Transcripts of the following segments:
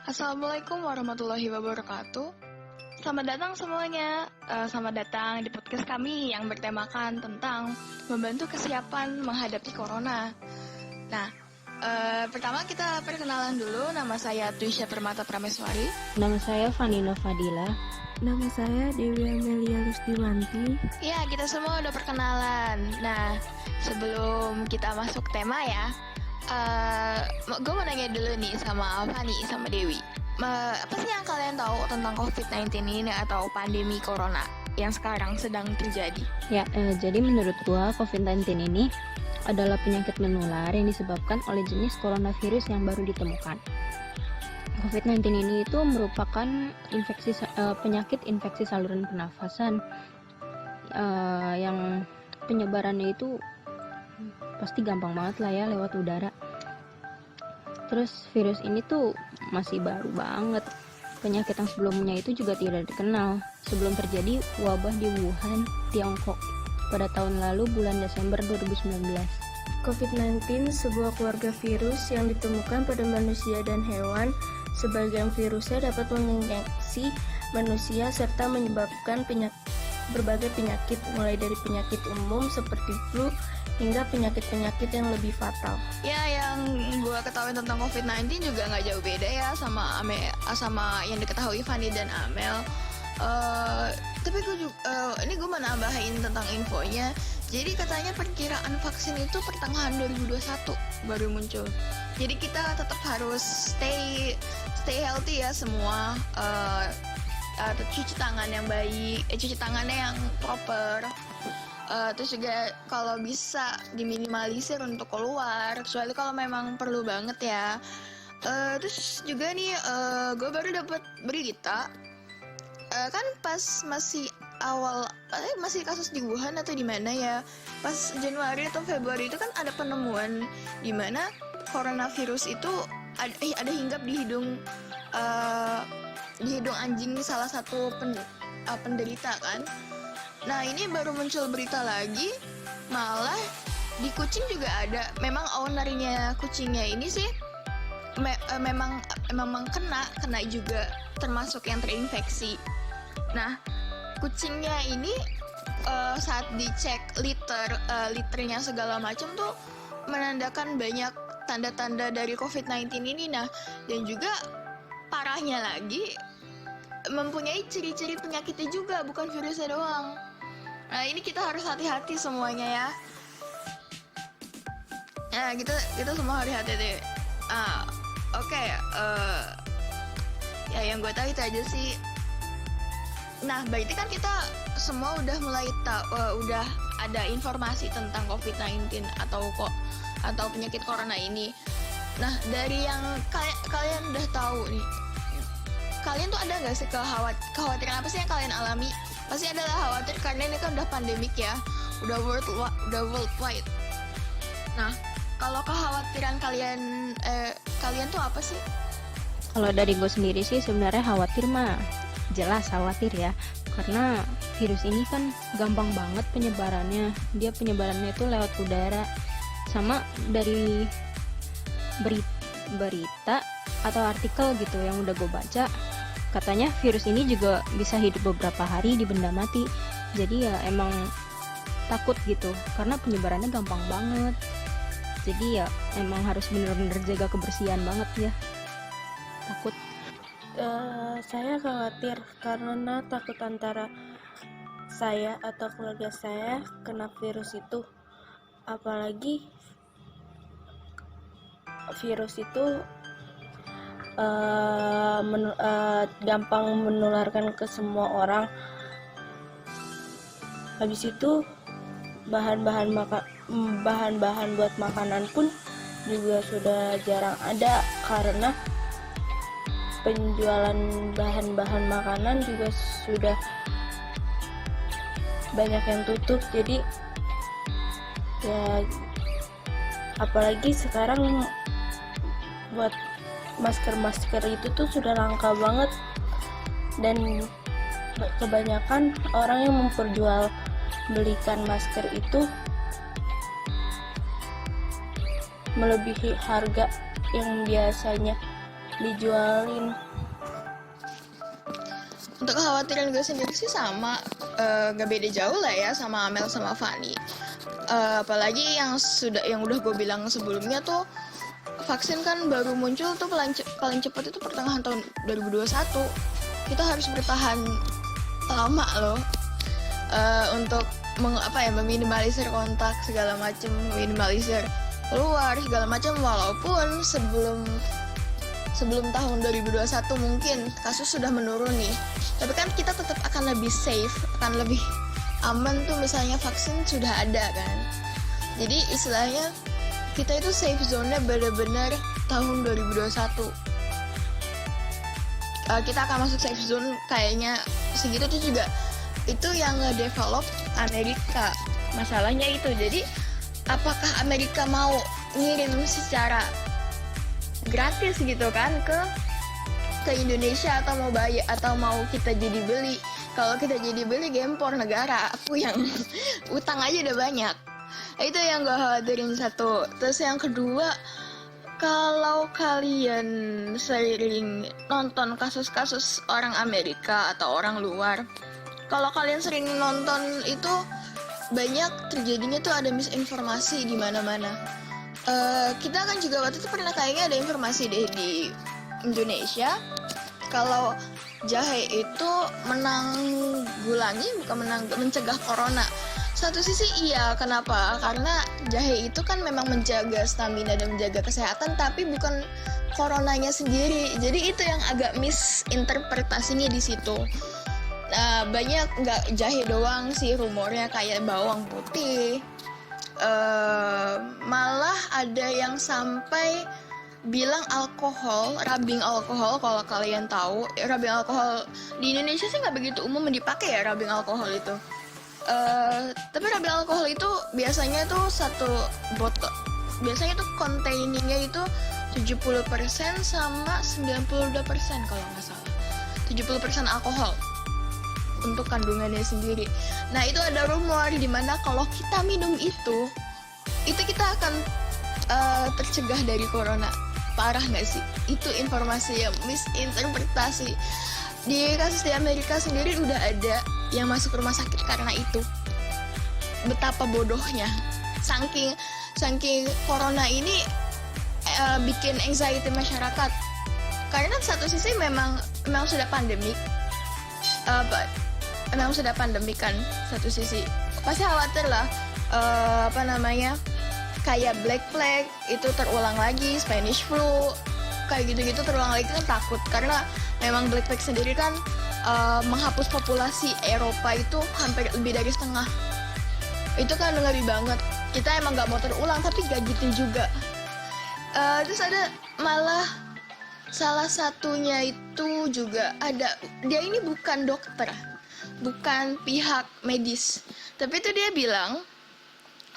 Assalamualaikum warahmatullahi wabarakatuh. Selamat datang semuanya. Selamat datang di podcast kami yang bertemakan tentang membantu kesiapan menghadapi corona. Nah, pertama kita perkenalan dulu. Nama saya Twisha Permata Prameswari. Nama saya Vanina Fadila. Nama saya Dewi Amelia Lustiwanti. Ya, kita semua udah perkenalan. Nah, sebelum kita masuk tema ya, gue mau nanya dulu nih sama Fani sama Dewi. Apa sih yang kalian tahu tentang COVID-19 ini atau pandemi corona yang sekarang sedang terjadi? Ya, jadi menurut gua COVID-19 ini adalah penyakit menular yang disebabkan oleh jenis coronavirus yang baru ditemukan. COVID-19 ini itu merupakan penyakit infeksi saluran pernafasan yang penyebarannya itu pasti gampang banget lah ya lewat udara. Terus virus ini tuh masih baru banget. Penyakit yang sebelumnya itu juga tidak dikenal sebelum terjadi wabah di Wuhan, Tiongkok pada tahun lalu bulan Desember 2019. COVID-19 sebuah keluarga virus yang ditemukan pada manusia dan hewan. Sebagian virusnya dapat menginfeksi manusia serta menyebabkan berbagai penyakit, mulai dari penyakit umum seperti flu hingga penyakit-penyakit yang lebih fatal. Ya, yang gue ketahui tentang COVID-19 juga nggak jauh beda ya sama yang diketahui Fani dan Amel. Tapi gue juga, ini gue mau nambahin tentang infonya. Jadi katanya perkiraan vaksin itu pertengahan 2021 baru muncul. Jadi kita tetap harus stay healthy ya semua. Cuci tangan yang baik, cuci tangannya yang proper. Terus juga kalau bisa diminimalisir untuk keluar, kecuali kalau memang perlu banget ya. Terus juga nih, gue baru dapat berita, kan pas masih kasus di Wuhan atau di mana ya, pas Januari atau Februari itu kan ada penemuan di mana coronavirus itu ada hinggap di hidung anjing salah satu penderita kan. Nah, ini baru muncul berita lagi, malah di kucing juga ada. Memang ownernya kucingnya ini sih memang kena juga, termasuk yang terinfeksi. Nah, kucingnya ini saat dicek liternya segala macam tuh menandakan banyak tanda-tanda dari COVID-19 ini. Nah, dan juga parahnya lagi mempunyai ciri-ciri penyakitnya juga, bukan virusnya doang. Nah, ini kita harus hati-hati semuanya ya. Nah, kita semua harus hati-hati. Oke. Ya yang gue tahu itu aja sih. Nah, berarti kan kita semua udah mulai udah ada informasi tentang COVID-19 atau penyakit corona ini. Nah, dari yang kalian udah tahu nih, kalian tuh ada nggak sih kekhawatiran apa sih yang kalian alami? Pasti adalah khawatir karena ini kan udah pandemik ya, udah worldwide. Nah, kalau kekhawatiran kalian tuh apa sih? Kalau dari gue sendiri sih sebenarnya khawatir mah jelas khawatir ya, karena virus ini kan gampang banget penyebarannya. Dia penyebarannya itu lewat udara. Sama dari berita atau artikel gitu yang udah gue baca, katanya virus ini juga bisa hidup beberapa hari di benda mati. Jadi ya emang takut gitu, karena penyebarannya gampang banget. Jadi ya emang harus bener-bener jaga kebersihan banget ya. Takut. Saya khawatir karena takut antara saya atau keluarga saya kena virus itu. Apalagi virus itu gampang menularkan ke semua orang. Habis itu bahan-bahan buat makanan pun juga sudah jarang ada karena penjualan bahan-bahan makanan juga sudah banyak yang tutup. Jadi ya apalagi sekarang buat masker itu tuh sudah langka banget, dan kebanyakan orang yang memperjualbelikan masker itu melebihi harga yang biasanya dijualin. Untuk kekhawatiran gue sendiri sih sama, gak beda jauh lah ya sama Amel sama Fanny. Apalagi yang udah gue bilang sebelumnya tuh, vaksin kan baru muncul tuh paling cepat itu pertengahan tahun 2021. Kita harus bertahan lama loh, untuk meminimalisir kontak segala macam, minimalisir keluar segala macam, walaupun sebelum tahun 2021 mungkin kasus sudah menurun nih, tapi kan kita tetap akan lebih safe, akan lebih aman tuh misalnya vaksin sudah ada kan. Jadi istilahnya kita itu safe zone-nya benar-benar tahun 2021. Kita akan masuk safe zone kayaknya segitu tuh juga. Itu yang nge-develop Amerika. Masalahnya itu. Jadi apakah Amerika mau ngirim secara gratis gitu kan ke Indonesia, atau mau bayar, atau mau kita jadi beli? Kalau kita jadi beli, gempor negara. Aku yang utang aja udah banyak. Itu yang gue khawatirin satu. Terus yang kedua, kalau kalian sering nonton kasus-kasus orang Amerika atau orang luar, kalau kalian sering nonton itu banyak terjadinya tuh ada misinformasi di mana-mana. Kita kan juga waktu itu pernah kayaknya ada informasi deh di Indonesia kalau jahe itu mencegah corona. Satu sisi iya, kenapa? Karena jahe itu kan memang menjaga stamina dan menjaga kesehatan, tapi bukan coronanya sendiri. Jadi itu yang agak misinterpretasinya di situ. Nah, banyak nggak jahe doang sih rumornya, kayak bawang putih. Malah ada yang sampai bilang alkohol, rubbing alkohol. Kalau kalian tahu, rubbing alkohol di Indonesia sih nggak begitu umum dipakai ya, rubbing alkohol itu. Tapi rubbing alkohol itu biasanya tuh satu botol, biasanya tuh containingnya itu 70% sama 92% kalau nggak salah. 70% alkohol untuk kandungannya sendiri. Nah, itu ada rumor di mana kalau kita minum itu kita akan tercegah dari corona. Parah nggak sih? Itu informasi yang misinterpretasi. Di kasus di Amerika sendiri udah ada yang masuk rumah sakit karena itu. Betapa bodohnya. Saking corona ini bikin anxiety masyarakat. Karena satu sisi memang sudah pandemik. Memang sudah pandemik kan, satu sisi pasti khawatir lah, kayak Black Plague itu terulang lagi, Spanish flu kayak gitu-gitu terulang lagi kan, takut karena memang Black Plague sendiri kan menghapus populasi Eropa itu hampir lebih dari setengah. Itu kan ngeri banget. Kita emang nggak mau terulang, tapi gak gitu juga. Terus ada malah salah satunya itu juga ada, dia ini bukan dokter, bukan pihak medis, tapi itu dia bilang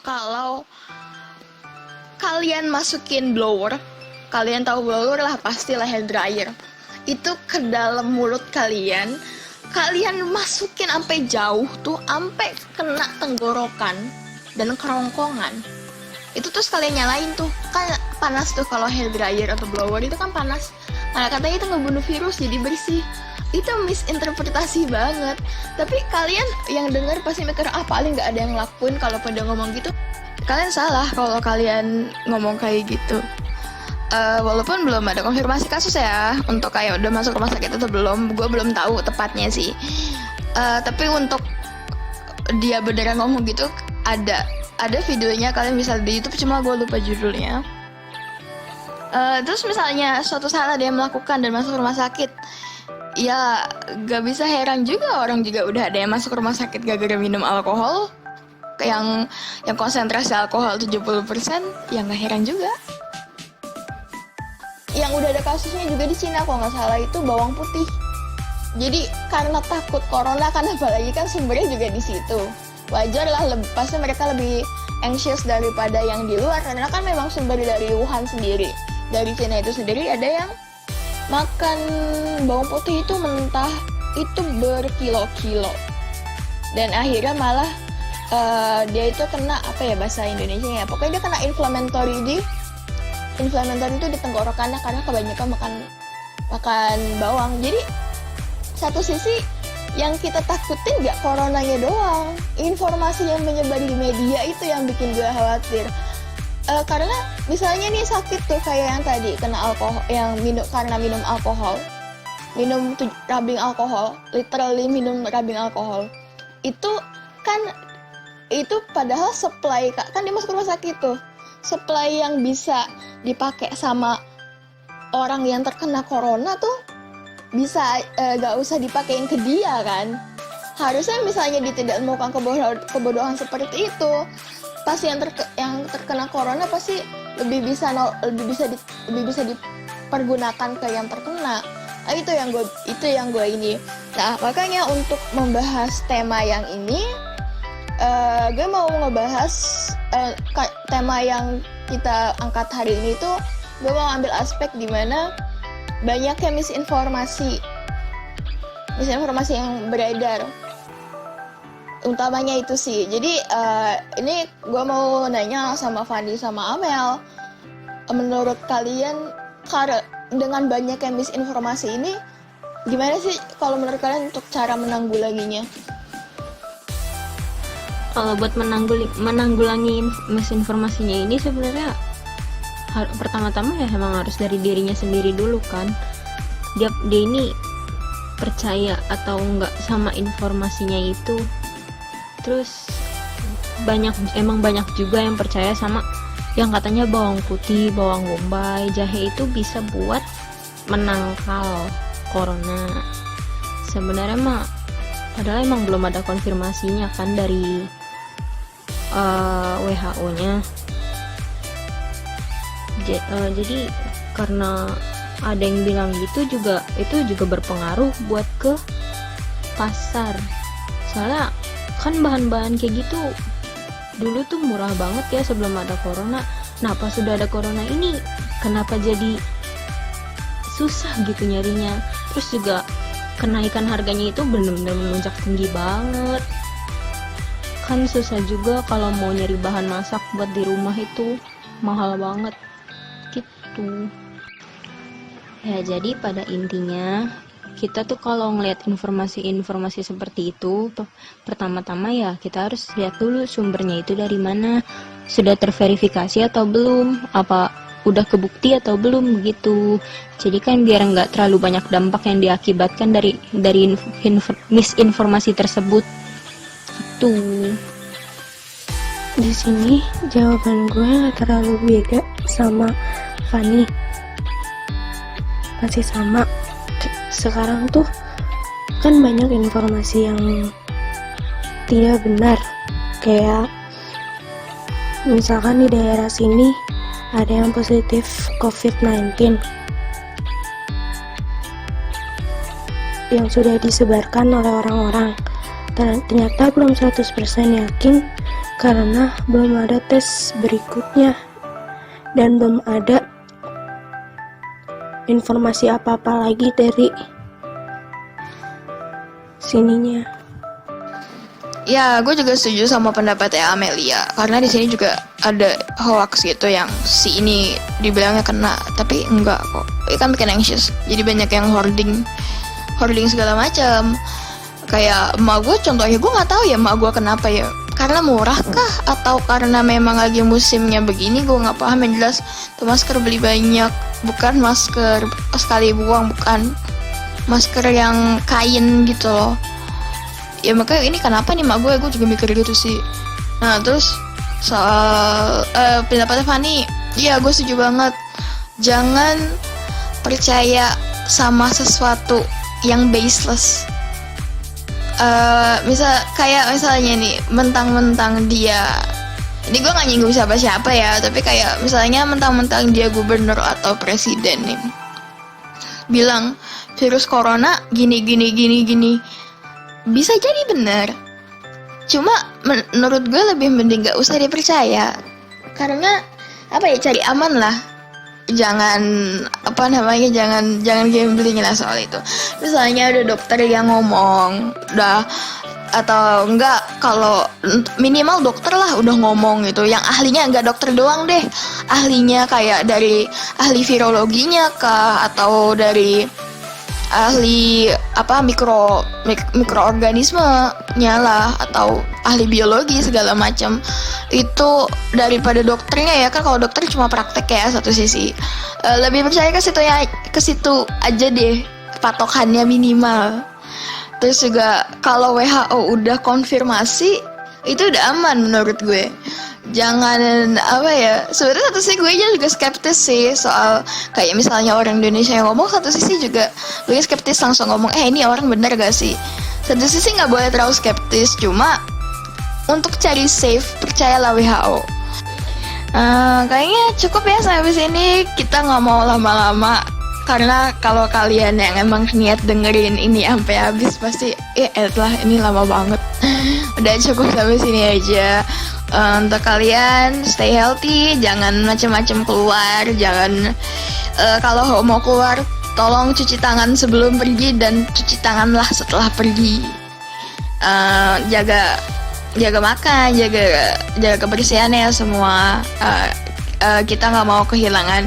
kalau kalian masukin blower, kalian tahu blower lah, pastilah hair dryer, itu ke dalam mulut kalian masukin sampai jauh tuh, sampai kena tenggorokan dan kerongkongan. Itu terus kalian nyalain tuh, kan panas tuh kalau hair dryer atau blower itu kan panas. Nah, katanya itu ngebunuh virus jadi bersih. Itu misinterpretasi banget. Tapi kalian yang dengar pasti mikir, paling nggak ada yang ngelakuin kalau pada ngomong gitu. Kalian salah kalau kalian ngomong kayak gitu. Walaupun belum ada konfirmasi kasus ya, untuk kayak udah masuk rumah sakit atau belum, gue belum tahu tepatnya sih. Tapi untuk dia beneran ngomong gitu, ada videonya, kalian bisa di YouTube, cuma gue lupa judulnya. Terus misalnya suatu saat ada yang melakukan dan masuk rumah sakit, ya gak bisa heran juga, orang juga udah ada yang masuk rumah sakit gara-gara minum alkohol yang konsentrasi alkohol 70%, ya gak heran juga. Yang udah ada kasusnya juga di Cina kalau nggak salah, itu bawang putih. Jadi karena takut corona kan, apalagi kan sumbernya juga di situ, wajar lah, pasti mereka lebih anxious daripada yang di luar, karena kan memang sumber dari Wuhan sendiri, dari Cina itu sendiri. Ada yang makan bawang putih itu mentah itu berkilo-kilo, dan akhirnya malah dia itu kena bahasa Indonesia ya, pokoknya dia kena inflammatory itu di tenggorokannya karena kebanyakan makan makan bawang. Jadi satu sisi yang kita takutin gak coronanya doang, informasi yang menyebar di media itu yang bikin gue khawatir. Karena misalnya nih sakit tuh kayak yang tadi kena alkohol, yang karena minum alkohol, rubbing alkohol, literally minum rubbing alkohol. Itu padahal supply, kan dia masuk rumah sakit tuh, supply yang bisa dipakai sama orang yang terkena corona tuh bisa gak usah dipakein ke dia kan. Harusnya misalnya dia tidak melakukan kebodohan seperti itu, pasti yang terkena corona pasti lebih bisa dipergunakan ke yang terkena. Nah, itu yang gue ini. Nah, makanya untuk membahas tema yang ini, gue mau ngebahas tema yang kita angkat hari ini tuh, gue mau ambil aspek dimana banyaknya misinformasi yang beredar, utamanya itu sih. Jadi ini gue mau nanya sama Fanny sama Amel, menurut kalian dengan banyaknya misinformasi ini, gimana sih kalau menurut kalian untuk cara menanggulanginya? Kalau buat menanggulangi misinformasinya ini sebenarnya pertama-tama ya emang harus dari dirinya sendiri dulu kan. Dia ini percaya atau enggak sama informasinya itu. Terus banyak juga yang percaya sama yang katanya bawang putih, bawang bombay, jahe itu bisa buat menangkal corona. Sebenarnya padahal emang belum ada konfirmasinya kan dari WHO-nya. Jadi karena ada yang bilang gitu juga, itu juga berpengaruh buat ke pasar. Soalnya kan bahan-bahan kayak gitu dulu tuh murah banget ya sebelum ada corona. Nah pas sudah ada corona ini kenapa jadi susah gitu nyarinya. Terus juga kenaikan harganya itu benar-benar melonjak tinggi banget. Kan susah juga kalau mau nyari bahan masak buat di rumah itu mahal banget gitu. Ya jadi pada intinya kita tuh kalau ngelihat informasi-informasi seperti itu, pertama-tama ya kita harus lihat dulu sumbernya itu dari mana, sudah terverifikasi atau belum, apa udah kebukti atau belum begitu. Jadi kan biar nggak terlalu banyak dampak yang diakibatkan dari misinformasi tersebut. Itu. Di sini jawaban gue gak terlalu beda sama Fanny, masih sama. Sekarang tuh kan banyak informasi yang tidak benar, kayak misalkan di daerah sini ada yang positif COVID-19 yang sudah disebarkan oleh orang-orang. Ternyata belum 100% yakin karena belum ada tes berikutnya dan belum ada informasi apa-apa lagi dari sininya. Ya, gue juga setuju sama pendapatnya Amelia, karena di sini juga ada hoax gitu yang si ini dibilangnya kena, tapi enggak kok. Itu kan bikin anxious. Jadi banyak yang hoarding segala macam. Kayak emak gue contohnya, gue nggak tahu ya emak gue kenapa ya. Karena murah kah atau karena memang lagi musimnya begini, gue nggak paham. Yang jelas tuh masker beli banyak, bukan masker sekali buang, bukan masker yang kain gitu loh. Ya makanya ini kenapa nih mak gue juga mikir gitu sih. Nah terus soal pendapatnya Fanny, iya gue setuju banget. Jangan percaya sama sesuatu yang baseless. Misalnya nih, mentang-mentang dia, ini gue gak nyinggung siapa-siapa ya, tapi kayak misalnya mentang-mentang dia gubernur atau presiden nih, bilang virus corona gini, bisa jadi benar. Cuma menurut gue lebih mending gak usah dipercaya, karena cari aman lah. Jangan gambling lah soal itu. Misalnya ada dokter yang ngomong, udah atau enggak kalau minimal dokter lah udah ngomong gitu, yang ahlinya enggak dokter doang deh, ahlinya kayak dari ahli virologinya kah, atau dari ahli mikroorganismenya lah, atau ahli biologi segala macam. Itu daripada dokternya ya kan, kalau dokter cuma praktek ya satu sisi. Lebih percaya ke situ aja deh patokannya minimal. Terus juga kalau WHO udah konfirmasi itu udah aman menurut gue. Jangan sebenarnya satu sisi gue juga skeptis sih soal kayak misalnya orang Indonesia yang ngomong, satu sisi juga gue skeptis langsung ngomong ini orang bener gak sih. Satu sisi nggak boleh terlalu skeptis, cuma untuk cari safe percayalah WHO. Kayaknya cukup ya sampai sini, kita nggak mau lama-lama karena kalau kalian yang emang niat dengerin ini sampai habis pasti ini lama banget. Udah cukup sampai sini aja. Untuk kalian stay healthy, jangan macam-macam keluar, jangan kalau mau keluar tolong cuci tangan sebelum pergi dan cuci tanganlah setelah pergi. Jaga makan, jaga kebersihannya semua. Kita nggak mau kehilangan